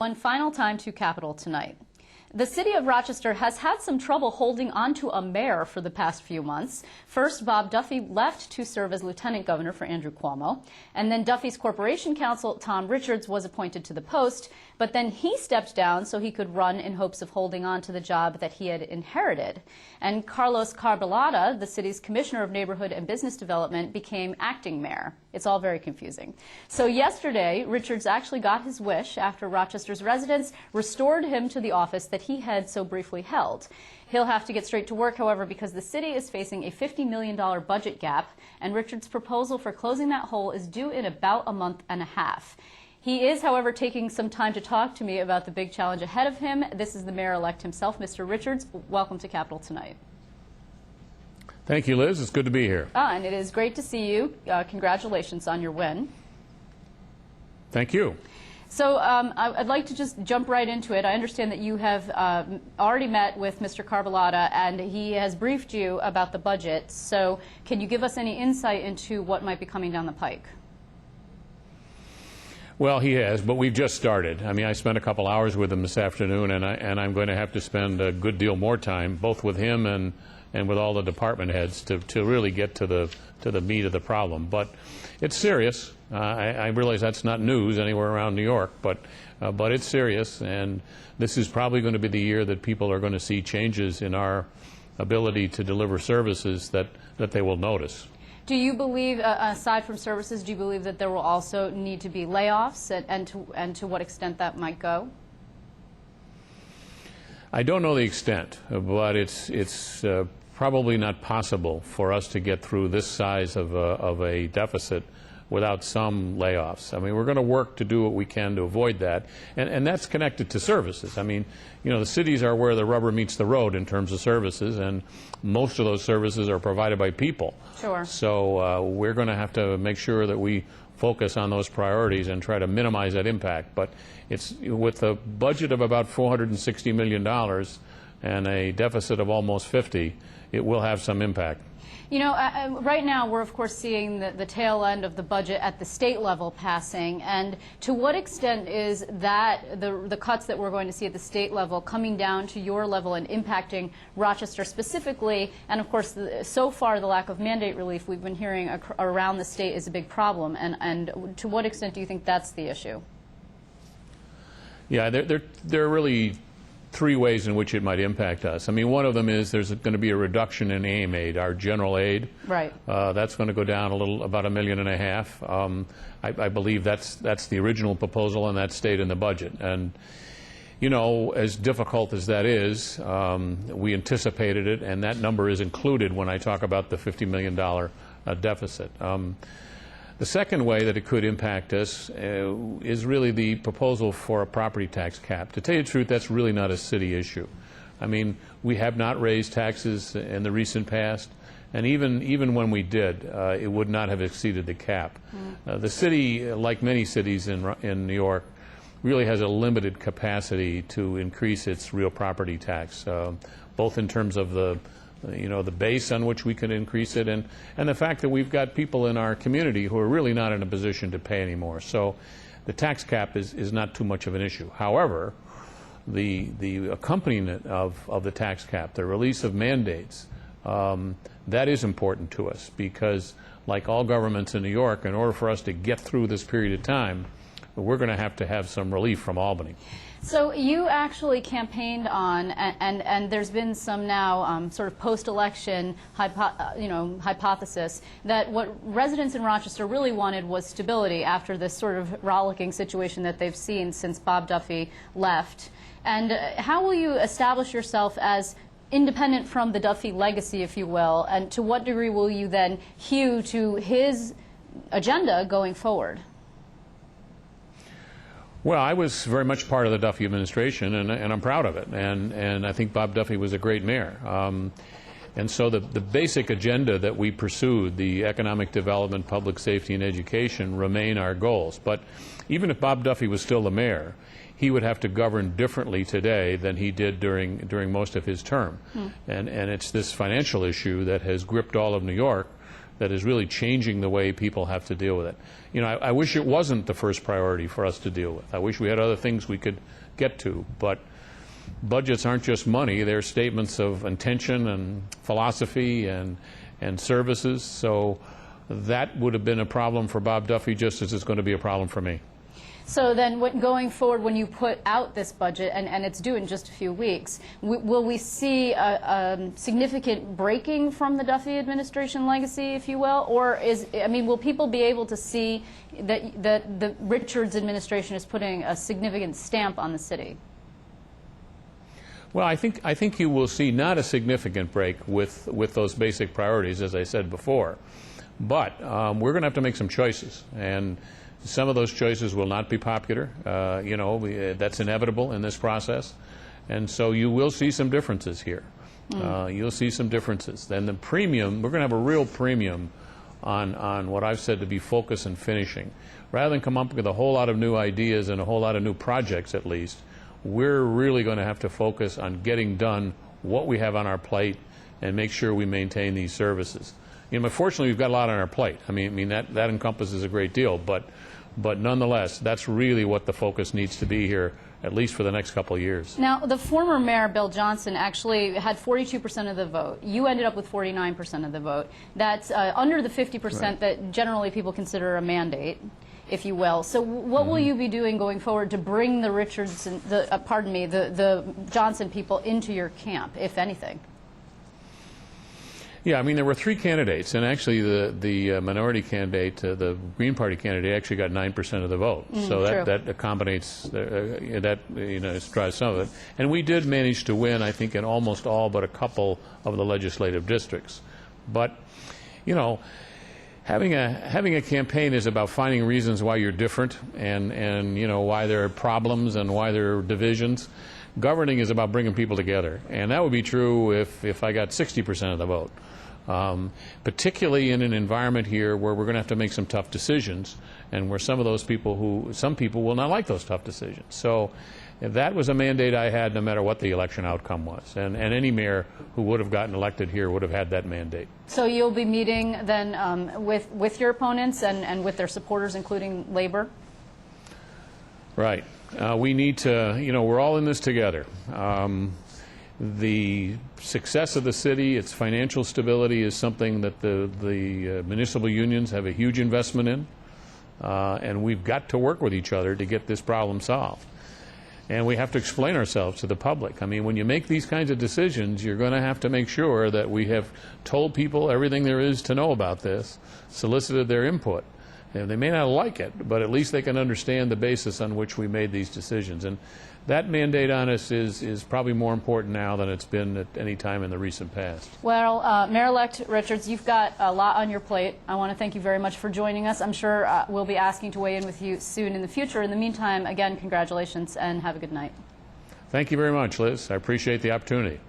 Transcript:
One final time to Capitol tonight. The city of Rochester has had some trouble holding on to a mayor for the past few months. First, Bob Duffy left to serve as lieutenant governor for Andrew Cuomo. And then Duffy's corporation counsel, Tom Richards, was appointed to the post. But then he stepped down so he could run in hopes of holding on to the job that he had inherited. And Carlos Carbalata, the city's commissioner of neighborhood and business development, became acting mayor. It's all very confusing. So yesterday, Richards actually got his wish after Rochester's residents restored him to the office that he had so briefly held. He'll have to get straight to work, however, because the city is facing a $50 million budget gap, and Richards' proposal for closing that hole is due in about a month and a half. He is, however, taking some time to talk to me about the big challenge ahead of him. This is the mayor-elect himself, Mr. Richards. Welcome to Capitol tonight. Thank you, Liz. It's good to be here. And it is great to see you. Congratulations on your win. Thank you. So I'd like to just jump right into it. I understand that you have already met with Mr. Carbalata, and he has briefed you about the budget. So can you give us any insight into what might be coming down the pike? Well, he has, but we've just started. I mean, I spent a couple hours with him this afternoon, and I'm going to have to spend a good deal more time, both with him and with all the department heads, to really get to the meat of the problem. But it's serious. I realize that's not news anywhere around New York, but it's serious, and this is probably going to be the year that people are going to see changes in our ability to deliver services that they will notice. Do you believe, aside from services, do you believe that there will also need to be layoffs, and to what extent that might go? I don't know the extent, but it's probably not possible for us to get through this size of a deficit without some layoffs. I mean, we're going to work to do what we can to avoid that, and that's connected to services. I mean, you know, the cities are where the rubber meets the road in terms of services, and most of those services are provided by people. Sure. So we're going to have to make sure that we focus on those priorities and try to minimize that impact. But it's with a budget of about $460 million and a deficit of almost 50, it will have some impact. You know, right now we're of course seeing the tail end of the budget at the state level passing, and to what extent is that the cuts that we're going to see at the state level coming down to your level and impacting Rochester specifically? And of course, so far the lack of mandate relief we've been hearing around the state is a big problem, and to what extent do you think that's the issue? Yeah, there are really three ways in which it might impact us. I mean, one of them is there's going to be a reduction in AIM aid, our general aid. Right. That's going to go down about $1.5 million. I believe that's the original proposal, and that stayed in the budget. And you know, as difficult as that is, we anticipated it, and that number is included when I talk about the $50 million deficit. The second way that it could impact us is really the proposal for a property tax cap. To tell you the truth, that's really not a city issue. I mean, we have not raised taxes in the recent past, and even when we did, it would not have exceeded the cap. The city, like many cities in New York, really has a limited capacity to increase its real property tax, both in terms of the base on which we can increase it, and the fact that we've got people in our community who are really not in a position to pay anymore. So the tax cap is not too much of an issue. However, the accompaniment of the tax cap, the release of mandates, that is important to us, because like all governments in New York, in order for us to get through this period of time, we're going to have some relief from Albany. So you actually campaigned on, and there's been some now sort of post-election hypothesis that what residents in Rochester really wanted was stability after this sort of rollicking situation that they've seen since Bob Duffy left. And how will you establish yourself as independent from the Duffy legacy, if you will, and to what degree will you then hew to his agenda going forward? Well, I was very much part of the Duffy administration, and I'm proud of it. And I think Bob Duffy was a great mayor. And so the basic agenda that we pursued, the economic development, public safety, and education, remain our goals. But even if Bob Duffy was still the mayor, he would have to govern differently today than he did during most of his term. And it's this financial issue that has gripped all of New York that is really changing the way people have to deal with it. You know, I wish it wasn't the first priority for us to deal with. I wish we had other things we could get to, but budgets aren't just money. They're statements of intention and philosophy and services. So that would have been a problem for Bob Duffy just as it's going to be a problem for me. So then going forward, when you put out this budget, and it's due in just a few weeks, will we see a significant breaking from the Duffy administration legacy, if you will? Or will people be able to see that the Richards administration is putting a significant stamp on the city? Well, I think you will see not a significant break with those basic priorities, as I said before. But we're going to have to make some choices, and some of those choices will not be popular. That's inevitable in this process. And so you will see some differences here. You'll see some differences. Then the premium, we're going to have a real premium on what I've said to be focus and finishing. Rather than come up with a whole lot of new ideas and a whole lot of new projects, at least, we're really going to have to focus on getting done what we have on our plate and make sure we maintain these services. Fortunately, we've got a lot on our plate. I mean that encompasses a great deal, but nonetheless, that's really what the focus needs to be here, at least for the next couple of years. Now, the former mayor, Bill Johnson, actually had 42% of the vote. You ended up with 49% of the vote. That's under the 50% right. That generally people consider a mandate, if you will. So what will you be doing going forward to bring the Richardson, the Johnson people into your camp, if anything? Yeah, I mean, there were three candidates, and actually the minority candidate, the Green Party candidate, actually got 9% of the vote. So that accommodates, drives some of it. And we did manage to win, I think, in almost all but a couple of the legislative districts. But, having a campaign is about finding reasons why you're different and why there are problems and why there are divisions. Governing is about bringing people together, and that would be true if I got 60% of the vote. Particularly in an environment here where we're going to have to make some tough decisions, and where some people will not like those tough decisions. So that was a mandate I had no matter what the election outcome was, and any mayor who would have gotten elected here would have had that mandate. So you'll be meeting then with your opponents and with their supporters, including Labor? Right. We need to, we're all in this together. The success of the city, its financial stability, is something that the municipal unions have a huge investment in, and we've got to work with each other to get this problem solved. And we have to explain ourselves to the public. I mean, when you make these kinds of decisions, you're going to have to make sure that we have told people everything there is to know about this, solicited their input. And they may not like it, but at least they can understand the basis on which we made these decisions. And that mandate on us is probably more important now than it's been at any time in the recent past. Well, Mayor-elect Richards, you've got a lot on your plate. I want to thank you very much for joining us. I'm sure we'll be asking to weigh in with you soon in the future. In the meantime, again, congratulations and have a good night. Thank you very much, Liz. I appreciate the opportunity.